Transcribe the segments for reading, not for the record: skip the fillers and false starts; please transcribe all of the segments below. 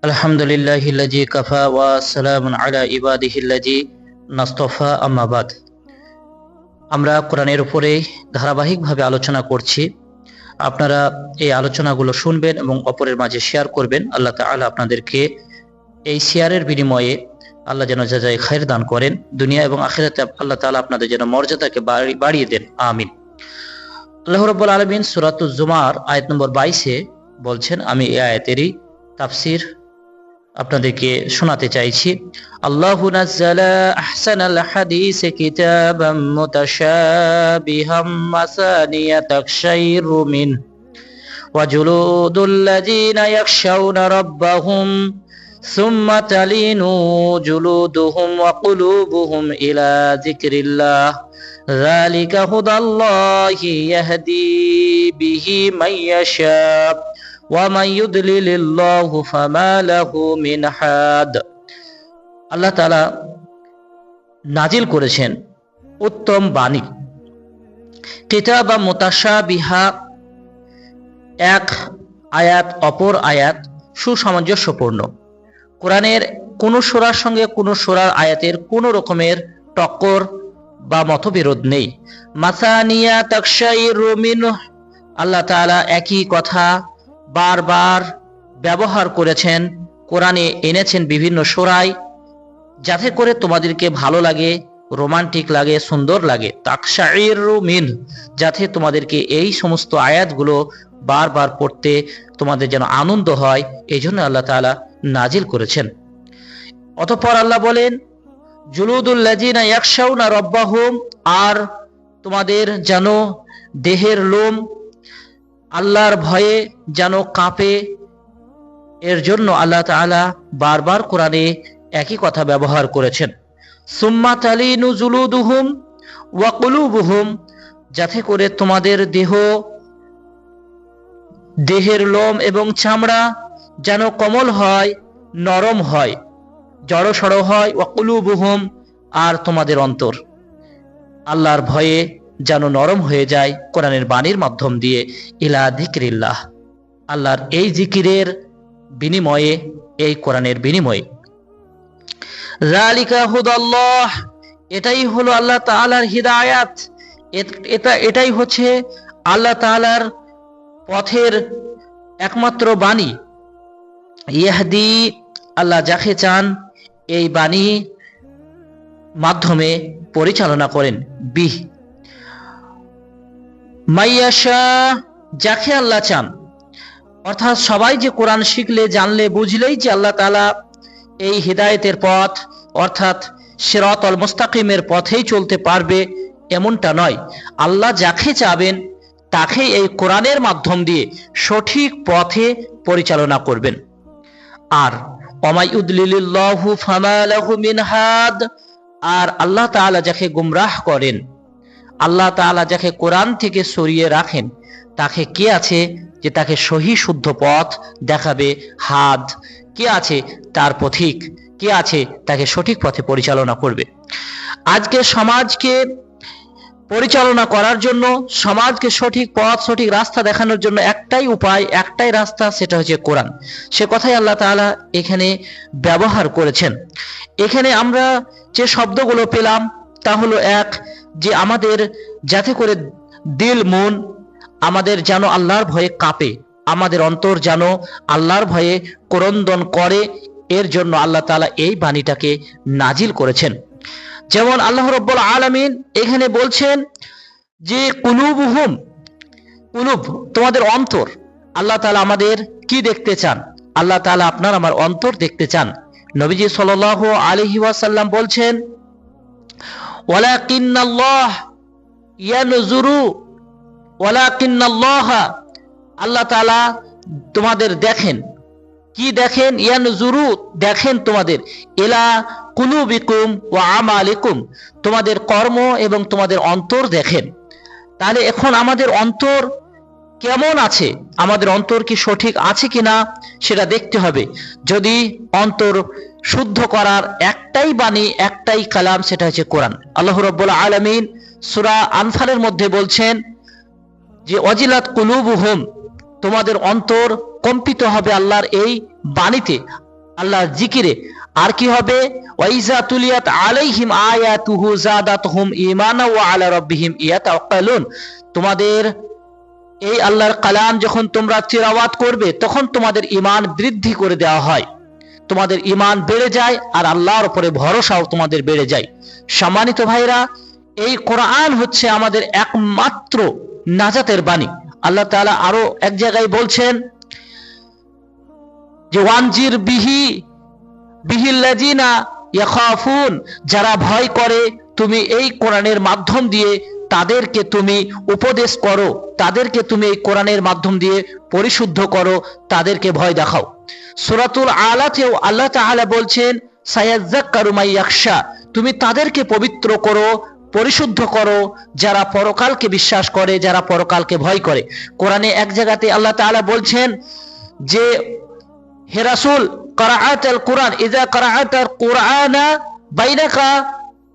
আলহামদুলিল্লাহিল্লাযী কাফা ওয়া সালামুন আলা ইবাদিহিল্লাযী নাসতাফা, আম্মা বাদ। আমরা কোরআনের উপরে ধারাবাহিকভাবে আলোচনা করছি। আপনারা এই আলোচনাগুলো শুনবেন এবং অপরের মাঝে শেয়ার করবেন। আল্লাহ তাআলা আপনাদেরকে এই শেয়ারের বিনিময়ে আল্লাহ যেন জাযায়ে খায়ের দান করেন। দুনিয়া এবং আখিরাতে আল্লাহ তাআলা আপনাদের যেন মর্যাদাকে বাড়িয়ে দেন, আমিন। আল্লাহ রাব্বুল আলামিন সূরাতুজ জুমার আয়াত নম্বর 22-এ বলছেন, আমি এই আয়াতেরই তাফসীর আপনাদেরকে শোনাতে চাইছি। আল্লাহু নাযালা আহসানাল হাদিসে কিতাবাম মুতাশাবিহাম মাসানিয়া তাকশাইরু মিন ওয়া জুলুদুল লাযিনা ইয়াখশাউনা রাব্বাহুম সুম্মা তালিনু জুলুদুহুম ওয়া কুলুবুহুম ইলা যিকরিল্লাহ যালিকা হুদাল্লাহি ইয়াহদি বিহি মান ইয়াশা ওয়ামান ইউদলিলিল্লাহু ফামা লাহু মিন হাদ। আল্লাহ তাআলা নাজিল করেছেন উত্তম বাণী, কিতাবা মুতাশাবিহা, এক আয়াত অপর আয়াত সুসামঞ্জস্যপূর্ণ। কোরআনের কোন সূরার সঙ্গে কোন সূরার আয়াতের কোন রকমের টক্কর বা মতবিরোধ নেই। মাসানিয়া তাকশাইরু মিনহু, আল্লাহ তাআলা একই কথা বারবার ব্যবহার করেছেন, কোরআনে এনেছেন বিভিন্ন সূরায়, যাতে করে তোমাদেরকে ভালো লাগে, রোমান্টিক লাগে, সুন্দর লাগে। তাকশাইরু মিন, যাতে তোমাদেরকে এই সমস্ত আয়াতগুলো বারবার পড়তে তোমাদের যেন আনন্দ হয়, এই জন্য আল্লাহ তাআলা নাজিল করেছেন। অতঃপর আল্লাহ বলেন, জুলুদুল লাযিনা ইয়াখশাউনা রাব্বাহুম, আর তোমাদের যেন দেহের লোম আল্লাহর ভয়ে যেন কাঁপে, এর জন্য আল্লাহ তাআলা বারবার কোরআনে একই কথা ব্যবহার করেছেন। সুম্মা তালিনু জুলুদুহুম ওয়া কুলুবুহুম, যাতে করে তোমাদের দেহের লোম এবং চামড়া যেন কোমল হয়, নরম হয়, জড়সড় হয়। ওয়া কুলুবুহুম, আর তোমাদের অন্তর আল্লাহর ভয়ে যেন নরম হয়ে যায় কোরআনের বাণীর মাধ্যম দিয়ে। ইলা যিকরিল্লাহ, আল্লাহর এই জিকিরের বিনিময়ে, এই কোরআনের বিনিময়ে। যালিকা হুদাল্লাহ, এটাই হলো আল্লাহ তাআলার হিদায়াত, এটাই হচ্ছে আল্লাহ তাআলার পথের একমাত্র বাণী। ইয়াহদি, আল্লাহ যাকে চান এই বাণী মাধ্যমে পরিচালনা করেন। বিহ মাইয়াশা, যাকে আল্লাহ চান। অর্থাৎ সবাই যে কোরআন শিখলে, জানলে, বুঝলেই যে আল্লাহ তাআলা এই হিদায়াতের পথ অর্থাৎ সিরাতাল মুস্তাকিমের পথেই চলতে পারবে এমনটা নয়। আল্লাহ যাকে চাবেন তাকে এই কোরআনের মাধ্যম দিয়ে সঠিক পথে পরিচালনা করবেন। আর ওয়ামা ইউদলিলিল্লাহু ফামা লাহু মিন হাদ, আর আল্লাহ তাআলা যাকে গুমরাহ করেন, আল্লাহ তাআলা যাকে কোরআন থেকে সরিয়ে রাখেন, তাকে কে আছে যে তাকে সহি শুদ্ধ পথ দেখাবে? হাদ, কে আছে তার পথিক? কে আছে তাকে সঠিক পথে পরিচালনা করবে? আজকে সমাজকে পরিচালনা করার জন্য, সমাজকে সঠিক পথ, সঠিক রাস্তা দেখানোর জন্য একটাই উপায়, একটাই রাস্তা, সেটা হচ্ছে কোরআন। সে কথাই আল্লাহ তাআলা এখানে ব্যবহার করেছেন। এখানে আমরা যে শব্দগুলো পেলাম তা হলো, এক, যে আমাদের যাতে করে দিল, মন আমাদের যেন আল্লাহর ভয়ে কাঁপে, আমাদের অন্তর যেন আল্লাহর ভয়ে ক্রন্দন করে, এর জন্য আল্লাহ তাআলা এই বাণীটাকে নাজিল করেছেন। যেমন আল্লাহ রাব্বুল আলামিন এখানে বলছেন যে কুলুবুহুম, কুলুব তোমাদের অন্তর। আল্লাহ তাআলা আমাদের কি দেখতে চান? আল্লাহ তাআলা আপনার আমার অন্তর দেখতে চান। নবীজি সাল্লাল্লাহু আলাইহি ওয়াসাল্লাম বলছেন, ওয়ালাকিন্নাল্লাহ ইয়ানজুরু, ওয়ালাকিন্নাল্লাহ, আল্লাহ তাআলা তোমাদের দেখেন। কি দেখেন? ইয়ানজুরু, দেখেন তোমাদের, ইলা কুলুবিকুম ওয়া আমালিকুম, তোমাদের কর্ম এবং তোমাদের অন্তর দেখেন। তাহলে এখন আমাদের অন্তর কেমন আছে, আমাদের অন্তর কি সঠিক আছে কিনা সেটা দেখতে হবে। যদি অন্তর শুদ্ধ করার একটাই বাণী, একটাই কালাম, সেটা হচ্ছে কোরআন। আল্লাহ রাব্বুল আলামিন সূরা আনফালের মধ্যে বলছেন যে ওয়াজিলাত কুলুবুহুম, তোমাদের অন্তর কম্পিত হবে আল্লাহর এই বাণীতে। আল্লাহর জিকিরে। আর কি হবে? ওয়াইজা তুলিয়াত আলাইহিম আয়াতুহু যাদাতহুম ঈমানা ওয়া আলা রাব্বিহিম ইয়াতাওয়াক্কালুন। তোমাদের এই আল্লাহর কালাম যখন তোমরা তিলাওয়াত করবে তখন তোমাদের ঈমান বৃদ্ধি করে দেওয়া হয়, তোমাদের ঈমান বেড়ে যায় আর আল্লাহর উপরে ভরসাও তোমাদের বেড়ে যায়। সম্মানিত ভাইরা, এই কোরআন হচ্ছে আমাদের একমাত্র নাজাতের বাণী। আল্লাহ তাআলা আরো এক জায়গায় বলছেন যে ওয়ানজির বিহিল্লাযিনা ইয়াখাফুন, যারা ভয় করে তুমি এই কোরআনের মাধ্যম দিয়ে তাদেরকে তুমি উপদেশ করো, তাদেরকে তুমি এই কোরআনের মাধ্যম দিয়ে পরিশুদ্ধ করো, তাদেরকে ভয় দেখাও। সূরাতুল আলাতেও আল্লাহ তাআলা বলছেন সায়াযাক্কারু মান ইয়াখশা, তুমি তাদেরকে পবিত্র করো, পরিশুদ্ধ করো যারা পরকালকে বিশ্বাস করে, যারা পরকালকে ভয় করে। কোরআনে এক জায়গাতে আল্লাহ তাআলা বলছেন যে হে রাসূল ক্রাআতাল কুরআন ইযা ক্রাআতাল কুরআনা বাইনাকা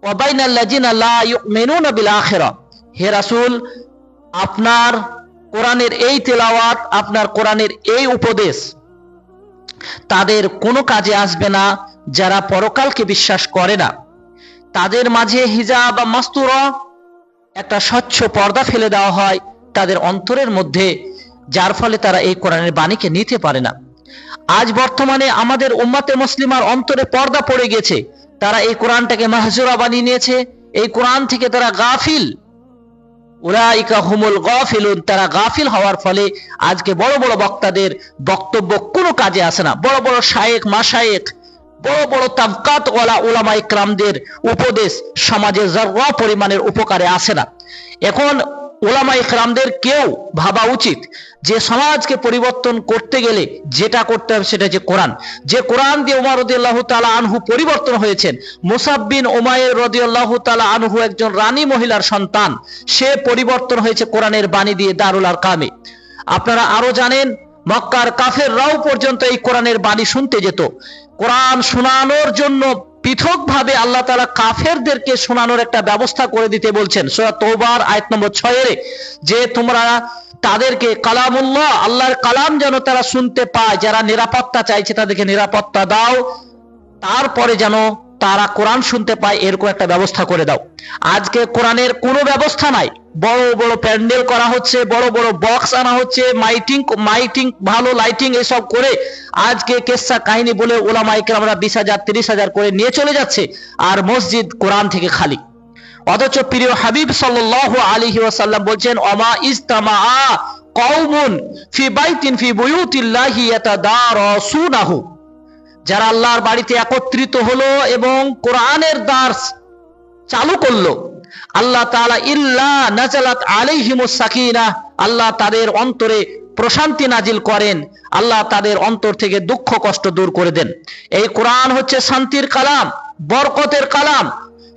ওয়া বাইনাল লাযিনা লা ইউমিনুনা বিল আখিরাহ, হে রাসূল আপনার কোরআনের এই তেলাওয়াত, আপনার কোরআনের এই উপদেশ তাদের কোনো কাজে আসবে না যারা পরকালকে বিশ্বাস করে না। তাদের মাঝে হিজাব বা মাস্তুরা, একটা স্বচ্ছ পর্দা ফেলে দেওয়া হয় তাদের অন্তরের মধ্যে, যার ফলে তারা এই কোরআনের বাণীকে নিতে পারে না। আজ বর্তমানে আমাদের উম্মাতে মুসলিমার অন্তরে পর্দা পড়ে গেছে, তারা এই কোরআনটাকে মাহজুরা বানিয়ে নিয়েছে, এই কোরআন থেকে তারা গাফিল। উলাইকা হুমুল গাফিলুন, তারা গাফিল হওয়ার ফলে আজকে বড় বড় বক্তাদের বক্তব্য কোনো কাজে আসে না, বড় বড় শায়েখ মাশায়েখ, বড় বড় তাবকাত ওয়ালা উলামা ইকরামদের উপদেশ সমাজে যারা পরিমাণের উপকারে আসে না। এখন উলামা ইকরামদের কেউ ভাবা উচিত যে সমাজকে পরিবর্তন করতে গেলে যেটা করতে হবে সেটা যে কোরআন, যে কোরআন দিয়ে ওমর রাদিয়াল্লাহু তাআলা আনহু পরিবর্তন হয়েছেন। মুসাব বিন উমাইর রাদিয়াল্লাহু তাআলা আনহু একজন রানী মহিলার সন্তান, সে পরিবর্তন হয়েছে কোরআনের বাণী দিয়ে দারুল আরকামে। আপনারা আরো জানেন মক্কার কাফেররাও পর্যন্ত এই কোরআনের বাণী শুনতে যেত। কোরআন শোনানোর জন্য পৃথকভাবে আল্লাহ তাআলা কাফেরদেরকে শোনানোর একটা ব্যবস্থা করে দিতে বলছেন সূরা তওবার আয়াত নম্বর 6 যে তোমরা তাদেরকে কালামুল্লাহ, আল্লাহর কালাম যেন তারা শুনতে পায়, যারা নিরাপত্তা চাইছে তাদেরকে নিরাপত্তা দাও, তারপরে যেন তারা কোরআন শুনতে পায়, এরকম একটা ব্যবস্থা করে দাও। আজকে কোরআনের কোনো ব্যবস্থা নাই, বড় বড় প্যান্ডেল করা হচ্ছে, বড় বড় বক্স আনা হচ্ছে, মাইটিং ভালো লাইটিং এসব করে আজকে কিসসা কাহিনী বলে ওলামা ইকরামরা 20,000 30,000 করে নিয়ে চলে যাচ্ছে, আর মসজিদ কোরআন থেকে খালি। অথচ প্রিয় হাবিব সাল্লাল্লাহু আলাইহি ওয়াসাল্লাম বলছেন ওমা ইজতামাআ কওমুন ফি বাইতিন ফি বুয়ুতিল্লাহি ইয়াতাদারাসুনাহু, যারা আল্লাহর বাড়িতে একত্রিত হলো এবং কোরআনের দার্স চালু করলো, আল্লাহ তাআলা ইল্লা নাজালাত আলাইহিমুস সাকিনাহ, আল্লাহ তাদের অন্তরে প্রশান্তি নাজিল করেন, আল্লাহ তাদের অন্তর থেকে দুঃখ কষ্ট দূর করে দেন। এই কোরআন হচ্ছে শান্তির কালাম, বরকতের কালাম,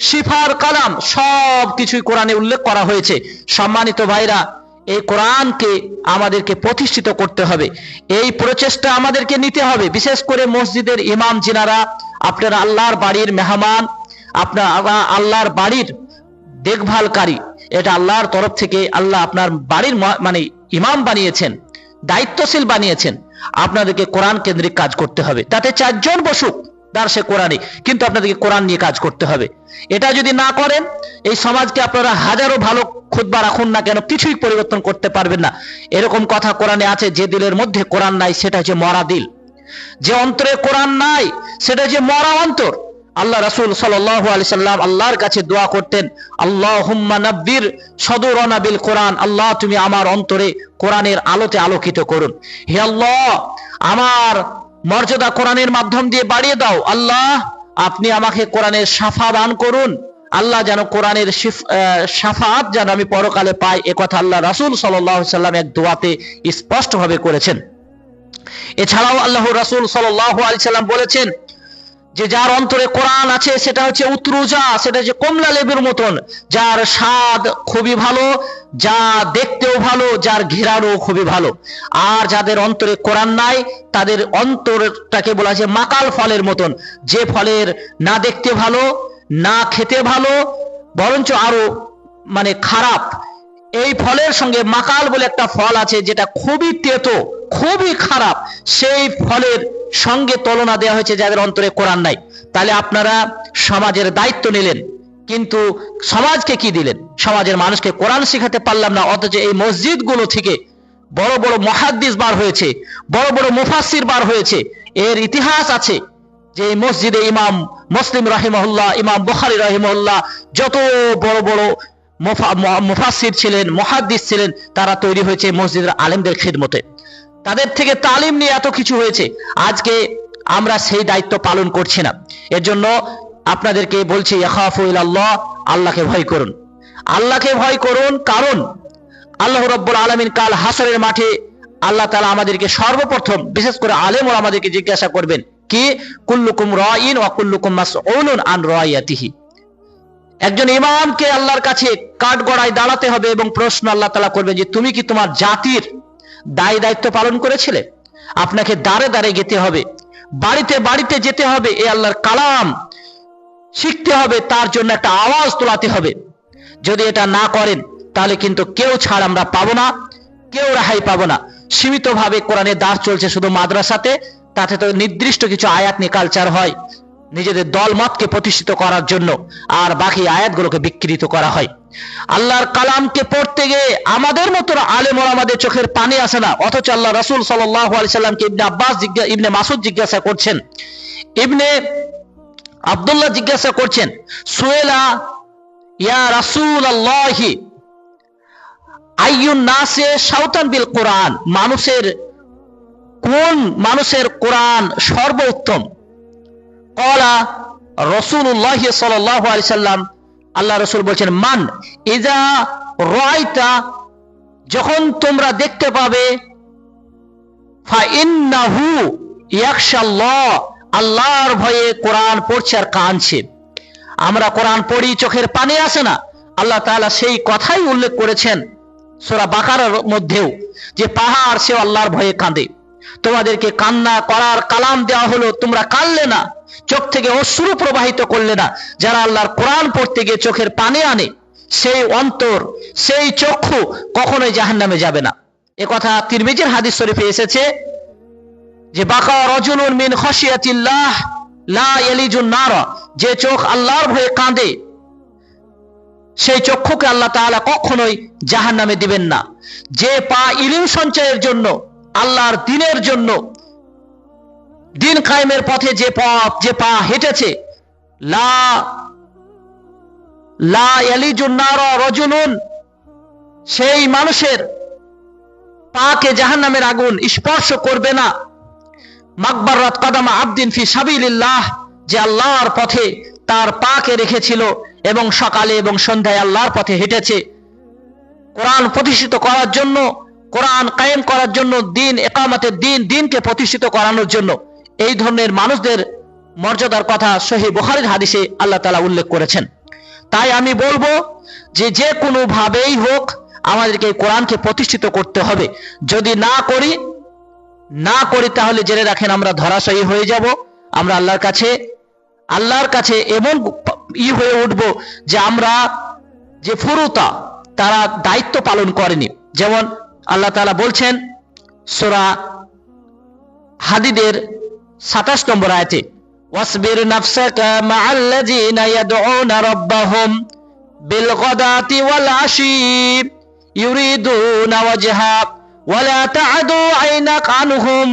শিফার কালাম, সব কিছুই কোরআনে উল্লেখ করা হয়েছে। সম্মানিত ভাইরা, এই কোরআনকে আমাদেরকে প্রতিষ্ঠিত করতে হবে, এই প্রচেষ্টা আমাদেরকে নিতে হবে। বিশেষ করে মসজিদের ইমাম যিনারা, আপনারা আল্লাহর বাড়ির মেহমান, আপনারা আল্লাহর বাড়ির দেখভালকারী, এটা আল্লাহর তরফ থেকে আল্লাহ আপনার বাড়ির মানে ইমাম বানিয়েছেন, দায়িত্বশীল বানিয়েছেন। আপনাদেরকে কোরআন কেন্দ্রিক কাজ করতে হবে, তাতে 4 জন বসুক দার্সে কোরআনে, কিন্তু আপনাদেরকে কোরআন নিয়ে কাজ করতে হবে। এটা যদি না করেন, এই সমাজকে আপনারা হাজারো ভালো খুতবা রাখুন না কেন, কিছুই পরিবর্তন করতে পারবেন না। এরকম কথা কোরআনে আছে, যে দিলের মধ্যে কোরআন নাই সেটা হচ্ছে মরা দিল, যে অন্তরে কোরআন নাই সেটা হচ্ছে মরা অন্তর। আল্লাহ রাসূল সাল্লাল্লাহু আলাইহি সাল্লাম আল্লাহর কাছে দোয়া করতেন, আল্লাহুম্মা নাব্বির সদুরানা বিল কোরআন, আল্লাহ তুমি আমার অন্তরে কোরআনের আলোতে আলোকিত করুন। হে আল্লাহ, আমার মর্যাদা কোরআনের মাধ্যম দিয়ে বাড়িয়ে দাও। আল্লাহ, আপনি আমাকে কোরআনের শাফা দান করুন। আল্লাহ যেন কোরআনের শাফাত যেন আমি পরকালে পাই, এ কথা আল্লাহ রাসূল সাল্লাল্লাহু আলাইহি সাল্লাম এক দোয়াতে স্পষ্টভাবে করেছেন। এছাড়াও আল্লাহ রাসূল সাল্লাল্লাহু আলাইহি সাল্লাম বলেছেন যে যার অন্তরে কোরআন আছে সেটা হচ্ছে উত্রুজা, সেটা হচ্ছে কমলা লেবুর মতন, যার স্বাদ খুবই ভালো, যা দেখতেও ভালো, যার ঘেরানো খুবই ভালো। আর যাদের অন্তরে কোরআন নাই তাদের অন্তরটাকে বলা হয় মাকাল ফলের মতন, যে ফলের না দেখতে ভালো, না খেতে ভালো, বরঞ্চ আরো মানে খারাপ, এই ফলের সঙ্গে মাকাল বলে একটা ফল আছে, যেটা খুবই তেতো, খুবই খারাপ, সেই ফলের সঙ্গে তুলনা দেওয়া হয়েছে যাদের অন্তরে কোরআন নাই। তাহলে আপনারা সমাজের দায়িত্ব নিলেন, কিন্তু সমাজকে কি দিলেন? সমাজের মানুষকে কোরআন শেখাতে পারলাম না, অথচ এই মসজিদগুলো থেকে বড় বড় মুহাদ্দিস বার হয়েছে, বড় বড় মুফাসসির বার হয়েছে। এর ইতিহাস আছে যে এই মসজিদে ইমাম মুসলিম রাহিমাহুল্লাহ, ইমাম বুখারী রাহিমাহুল্লাহ, যত বড় বড় মুফাসসির ছিলেন, মুহাদ্দিস ছিলেন, তারা তৈরি হয়েছে মসজিদের আলেমদের খিদমতে। তাদের থেকে তালিম নিয়ে এত কিছু হয়েছে। আজকে আমরা সেই দায়িত্ব পালন করছি না। এর জন্য আপনাদেরকে বলছি, ইয়াখাফু ইলাল্লাহ, আল্লাহকে ভয় করুন, আল্লাহকে ভয় করুন। কারণ আল্লাহ রাব্বুল আলামিন কাল হাসরের মাঠে আল্লাহ তাআলা আমাদেরকে সর্বপ্রথম, বিশেষ করে আলেম ওরা আমাদেরকে জিজ্ঞাসা করবেন কি, কুল্লুকুম রাইন ওয়া কুল্লুকুম মাসউলুন আন রাইয়াতিহি। একজন ইমামকে আল্লাহর কাছে কাঠগড়ায় দাঁড়াতে হবে এবং প্রশ্ন আল্লাহ তাআলা করবেন যে তুমি কি তোমার জাতির দায়িত্ব পালন করেছিলে? আপনাকে দাঁড়ে দাঁড়ে যেতে হবে, বাড়িতে বাড়িতে যেতে হবে, এই আল্লাহর কালাম শিখতে হবে, তার জন্য একটা আওয়াজ তোলাতে হবে। যদি এটা না করেন তাহলে কিন্তু কেউ ছাড় আমরা পাবো না, কেউ রেহাই পাবো না। সীমিতভাবে কোরআনের দাস চলছে শুধু মাদ্রাসাতে, তাতে তো নির্দিষ্ট কিছু আয়াত নিয়ে কালচার হয় নিজেদের দলমতকে প্রতিষ্ঠিত করার জন্য, আর বাকি আয়াতগুলোকে বিকৃত করা হয়। আল্লাহর কালামকে পড়তে গিয়ে আমাদের মতো আলেম ওলামাদের চোখের পানি আসে না, অথচ আল্লাহ রাসূল সাল্লাল্লাহু আলাইহি সাল্লামকে ইবনে মাসউদ জিজ্ঞাসা করছেন, ইবনে আব্দুল্লাহ জিজ্ঞাসা করছেন, সুয়েলা ইয়া রাসূলুল্লাহি আইয়ুন নাসে শাওতান বিল কোরআন, মানুষের কোরআন সর্বোত্তম? ক্বালা রাসূলুল্লাহ সাল্লাল্লাহু আলাইহি সাল্লাম, আল্লাহ রাসূল বলেন, মান ইজা রাআইতা, যখন তোমরা দেখতে পাবে, ফা ইন্নাহু ইয়াখশাল্লাহ, আল্লাহর ভয়ে কোরআন পড়ছে আর কাঁদছে। আমরা কোরআন পড়ি, চোখের পানি আসে না, আল্লাহ তাআলা সেই কথাই উল্লেখ করেছেন সূরা বাকারার মধ্যেও, যে পাহাড় সে আল্লাহর ভয়ে কাঁদে। তোমাদেরকে কান্না করার কালাম দেওয়া হলো, তোমরা কাঁদলে না, চোখ থেকে অশ্রু প্রবাহিত করলে না। যারা আল্লাহর কোরআন পড়তে গিয়ে চোখের পানি আনে, সেই অন্তর, সেই চক্ষু কখনোই জাহান্নামে যাবে না। এ কথা তিরমিজির হাদিস শরীফে এসেছে যে বাকা রাজুলুন মিন খাশিয়াতিল্লাহ লা ইয়ালিজুন নার, যে চোখ আল্লাহর ভয়ে কাঁদে সেই চক্ষুকে আল্লাহ তাআলা কখনোই জাহান্নামে দিবেন না। যে পা ইলম সঞ্চয়ের জন্য, আল্লাহর দ্বীনের জন্য, দ্বীন কায়েমের পথে যে পা হেঁটেছে, লা ইয়ালিজুন নার রাজুলুন, সেই মানুষের পাকে জাহান্নামের আগুন স্পর্শ করবে না। মাকবারাত কদমা আবদিন ফি সাবিলিল্লাহ, যে আল্লাহর পথে তার পাকে রেখেছিল এবং সকালে এবং সন্ধ্যায় আল্লাহর পথে হেঁটেছে, কোরআন প্রতিষ্ঠিত করার জন্য, কোরআন কায়েম করার জন্য, দ্বীন ইকামতের দ্বীনকে প্রতিষ্ঠিত করানোর জন্য। এই ধরনের মানুষদের মর্যাদার কথা সহিহ বুখারীর হাদিসে আল্লাহ তাআলা উল্লেখ করেছেন। তাই আমি বলবো যে কোনো ভাবেই হোক আমাদেরকে কোরআনকে প্রতিষ্ঠিত করতে হবে। যদি না করি তাহলে জেনে রাখেন আমরা ধরাশায়ী হয়ে যাব। আমরা আল্লাহর কাছে এমন হয়ে উঠবো যে আমরা যে ফুরুতা, তারা দায়িত্ব পালন করেনি। যেমন আল্লাহ তাআলা বলছেন সূরা হাদিদের 27 নম্বর আয়াতে, ওয়াসবির নাফসাকা মাআল্লাযীনা ইয়াদউনা রাব্বাহুম বিল গাদাতি ওয়াল আশি ইউরিদুনা ওয়াজহা ওয়ালা তা'দু আইনাকা আনহুম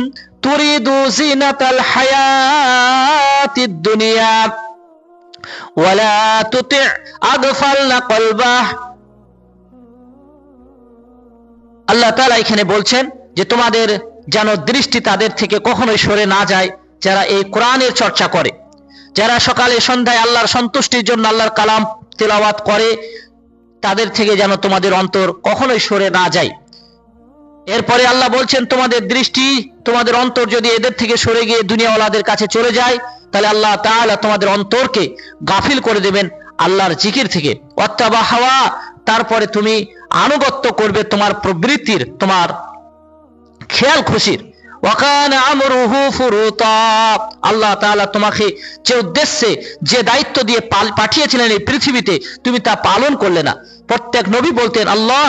তুরিদু জিনাতাল হায়াতিদ দুনিয়া ওয়ালা তুতি' আগফালনা কলবাহ। আল্লাহ তাআলা এখানে বলছেন যে তোমাদের যেন দৃষ্টি তাদের থেকে কখনোই সরে না যায় যারা এই কোরআনের চর্চা করে, যারা সকালে সন্ধ্যায় আল্লাহর সন্তুষ্টির জন্য আল্লাহর কালাম তেলাওয়াত করে, তাদের থেকে যেন তোমাদের অন্তর কখনোই সরে না যায়। এরপরে আল্লাহ বলছেন তোমাদের দৃষ্টি, তোমাদের অন্তর যদি এদের থেকে সরে গিয়ে দুনিয়াওয়ালাদের কাছে চলে যায়, তাহলে আল্লাহ তাআলা তোমাদের অন্তরকে গাফিল করে দেবেন আল্লাহর জিকির থেকে। ওয়াত্তাবা হাওয়া, তারপরে তুমি আনুগত্য করবে তোমার প্রবৃত্তির, তোমার খেয়াল খুশির। ওয়া কানা আমরুহু ফুরুতা। আল্লাহ তাআলা তোমাকে যে উদ্দেশ্যে যে দায়িত্ব দিয়ে পাঠিয়েছিলেন এই পৃথিবীতে, তুমি তা পালন করলে না। প্রত্যেক নবী বলতেন, আল্লাহ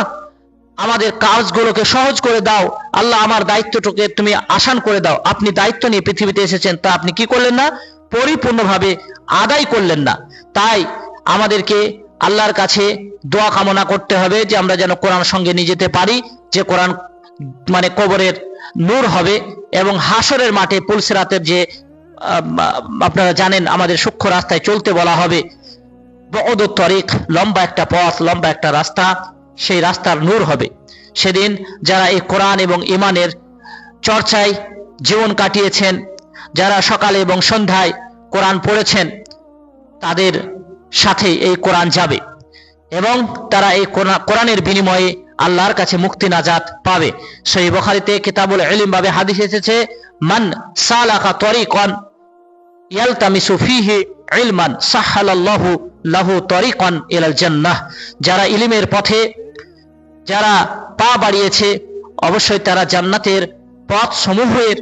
আমাদের কাজগুলোকে সহজ করে দাও, আল্লাহ আমার দায়িত্বটাকে তুমি আসান করে দাও। আপনি দায়িত্ব নিয়ে পৃথিবীতে এসেছেন, তা আপনি কি করলেন না? পরিপূর্ণভাবে আদায় করলেন না। তাই আমাদেরকে আল্লাহর কাছে দোয়া কামনা করতে হবে যে আমরা যেন কোরআন সঙ্গে নিয়ে যেতে পারি, যে কোরআন মানে কবরের নূর হবে এবং হাসরের মাঠে পুলসিরাতের যে আপনারা জানেন আমাদের সূক্ষ্ম রাস্তায় চলতে বলা হবে, বউদ তরিক, লম্বা একটা পথ, লম্বা একটা রাস্তা, সেই রাস্তার নূর হবে। সেদিন যারা এই কোরআন এবং ঈমানের চর্চায় জীবন কাটিয়েছেন, যারা সকালে এবং সন্ধ্যায় কোরআন পড়েছেন, তাদের সাথে এই কোরআন যাবে এবং তারা এই কোরআনের বিনিময়ে আল্লাহর কাছে মুক্তি নাজাত পাবে। সহিহ বুখারীতে কিতাবুল ইলম ভাবে হাদিস এসেছে, মান সালাকা তরিকান ইয়ালতামিসু ফিহি ইলমান সাহালাল্লাহু লাহু তরিকান ইলাল জান্নাহ। যারা ইলমের পথে যারা পা বাড়িয়েছে, অবশ্যই তারা জান্নাতের পথ সমূহের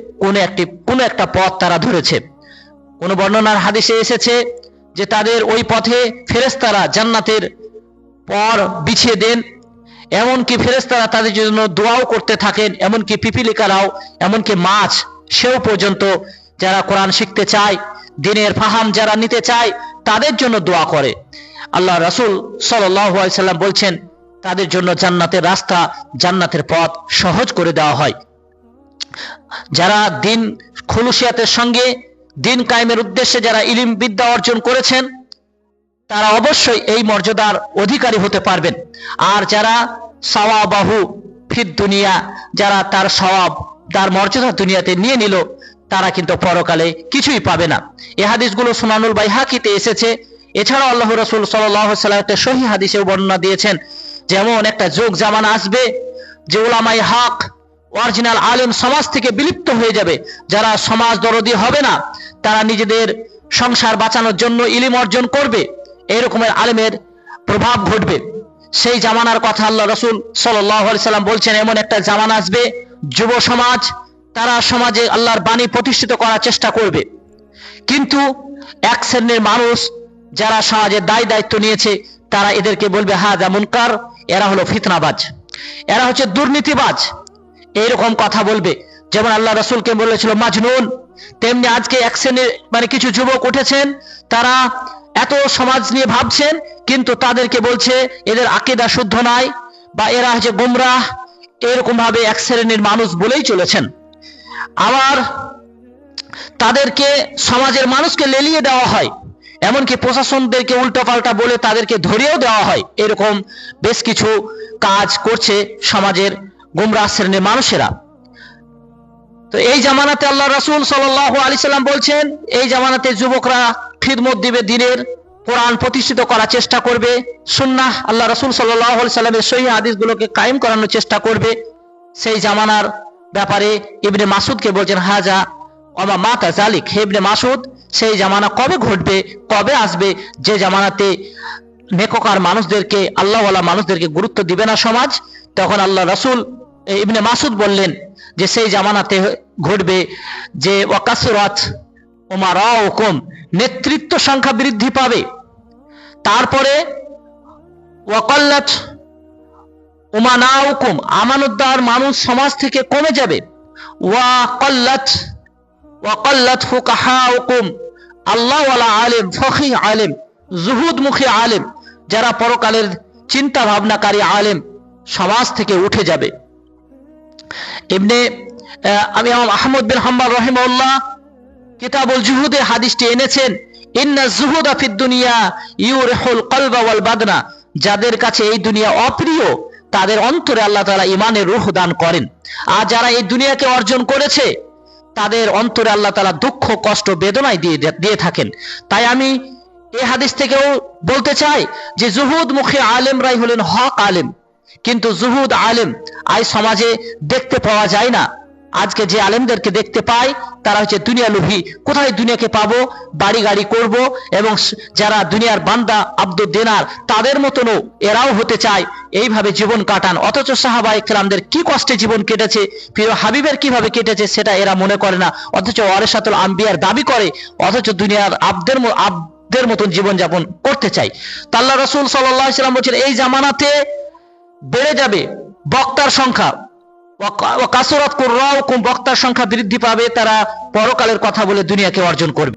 কোন একটা পথ তারা ধরেছে। কোন বর্ণনার হাদিসে এসেছে যে তাদের ওই পথে ফেরেশতারা জান্নাতের পর বিছিয়ে দেন, এমনকি ফেরেশতারা তাদের জন্য দোয়াও করতে থাকেন, এমনকি পিপিলিকারাও, এমনকি মাছ সেও পর্যন্ত যারা কোরআন শিখতে চায়, দ্বীনের ফাহাম যারা নিতে চায়, তাদের জন্য দোয়া করে। আল্লাহ রাসূল সাল্লাল্লাহু আলাইহি সাল্লাম বলছেন, তাদের জন্য জান্নাতের রাস্তা, জান্নাতের পথ সহজ করে দেওয়া হয়। যারা দিন খুলুসিয়াতের সঙ্গে দিন কায়েমের উদ্দেশ্যে যারা ইলম বিদ্যা অর্জন করেছেন, তারা অবশ্যই এই মর্যাদার অধিকারী হতে পারবেন। আর যারা সাওয়াবাহু ফিদ দুনিয়া, যারা তার সওয়াব তার মর্যাদা দুনিয়াতে নিয়ে নিল, তারা কিন্তু পরকালে কিছুই পাবে না। এই হাদিসগুলো সুনানুল বাইহাকিতে এসেছে। এছাড়াও আল্লাহ রাসূল সাল্লাল্লাহু আলাইহি ওয়াসাল্লাম একটা সহিহ হাদিসেও বর্ণনা দিয়েছেন, যেমন একটা যুগ জামানা আসবে যে উলামায়ে হক, অরিজিনাল আলেম সমাজ থেকে বিলুপ্ত হয়ে যাবে। যারা সমাজ দরদি হবে না, তারা নিজেদের সংসার বাঁচানোর জন্য ইলম অর্জন করবে, এরকমের আলেমের প্রভাব ঘটবে। সেই জামানার কথা আল্লাহ রাসূল সাল্লাল্লাহু আলাইহি সাল্লাম বলছেন, এমন একটা জামানা আসবে, যুব সমাজ তারা সমাজে আল্লাহর বাণী প্রতিষ্ঠিত করার চেষ্টা করবে, কিন্তু এক শ্রেণীর মানুষ যারা সমাজের দায়িত্ব নিয়েছে, তারা এদেরকে বলবে হাযা মুনকার, এরা হলো ফিতনাবাজ, এরা হচ্ছে দুর্নীতিবাজ, এইরকম কথা বলবে। যেমন আল্লাহ রাসূলকে বলেছিল মাজনুন, তেমনি আজকে এক শ্রেণীর মানে কিছু যুবক উঠেছেন, তারা এত সমাজ নিয়ে ভাবছেন, কিন্তু তাদেরকে বলছে এদের আকীদা শুদ্ধ নয় বা এরা হচ্ছে গোমরাহ, এরকম ভাবে এক শ্রেণীর মানুষ বলেই চলেছেন। আবার তাদেরকে সমাজের মানুষকে লেলিয়ে দেওয়া হয়, এমনকি প্রশাসনদেরকে উল্টোপাল্টা বলে তাদেরকে ধরিয়েও দেওয়া হয়। এরকম বেশ কিছু কাজ করছে সমাজের গোমরাহ শ্রেণীর মানুষেরা। তো এই জামানাতে আল্লাহ রাসূল সাল্লাল্লাহু আলাইহি সাল্লাম বলছেন, এই জামানাতে যুবকরা খিদমত দিবে, দ্বীনের কোরআন প্রতিষ্ঠিত করার চেষ্টা করবে, সুন্নাহ আল্লাহ রাসূল সাল্লাল্লাহু আলাইহি সাল্লামের সহিহ হাদিসগুলোকে কায়েম করানোর চেষ্টা করবে। সেই জামানার ব্যাপারে ইবনে মাসউদকে বলছেন হাজা ওমা মাতা জালিক, হে ইবনে মাসউদ, সেই জামানা কবে ঘটবে, কবে আসবে যে জামানাতে নেককার মানুষদেরকে, আল্লাহওয়ালা মানুষদেরকে গুরুত্ব দিবে না সমাজ? তখন আল্লাহ রাসূল ইবনে মাসউদ বললেন যে সেই জামানাতে ঘটবে যে ওয়াকাসরাত উমারাউকুম, নেতৃত্ব সংখ্যা বৃদ্ধি পাবে, তারপরে ওয়াকাল্লাত উমানাউকুম, আমানতদার মানুষ সমাজ থেকে কমে যাবে, ওয়াকাল্লাত ফুকাহাউকুম, আল্লাহওয়ালা আলেম, ফকিহ আলেম, জুহুদমুখী আলেম, যারা পরকালের চিন্তা ভাবনাকারী আলেম সমাজ থেকে উঠে যাবে। ইমাম আহমদ বিন হাম্বল রাহিমাহুল্লাহ কিতাবুল জুহুদে হাদিসটি এনেছেন, ইন্না যুহুদা ফিদ দুনিয়া ইউরিহুল কলবা ওয়াল বাদনা, যাদের কাছে এই দুনিয়া অপ্রিয়, তাদের অন্তরে আল্লাহ তাআলা ঈমানের রূহ দান করেন। আর যারা এই দুনিয়াকে অর্জন করেছে, তাদের অন্তরে আল্লাহ তাআলা দুঃখ, কষ্ট, বেদনায় দিয়ে থাকেন। তাই আমি এই হাদিস থেকেও বলতে চাই যে জুহুদমুখী আলেমরাই হলেন হক আলেম, কিন্তু জুহুদ আলেম আজ সমাজে দেখতে পাওয়া যায় না। আজকে যে আলেমদেরকে দেখতে পাই তারা হচ্ছে দুনিয়া লোভী। কোথায় দুনিয়াকে পাবো, বাড়ি গাড়ি করব, এবং যারা দুনিয়ার বান্দা আব্দুদ দিনার তাদের মতনও এরাও হতে চায়, এইভাবে জীবন কাটান। অথচ সাহাবায়ে কেরামদের কি কষ্টে জীবন কেটেছে, প্রিয় হাবিবের কিভাবে কেটেছে সেটা এরা মনে করে না, অথচ ওয়ারিসাতুল আম্বিয়ার দাবি করে, অথচ দুনিয়ার আব্দের মতন জীবন যাপন করতে চাই। তা আল্লাহ রাসূল সাল্লাল্লাহু আলাইহি ওয়াসাল্লাম বলেছেন এই জামানাতে বেড়ে যাবে বক্তার সংখ্যা, কাসরাত কুররাউকুম, বক্তার সংখ্যা বৃদ্ধি পাবে, তারা পরকালের কথা বলে দুনিয়াকে অর্জন করবে।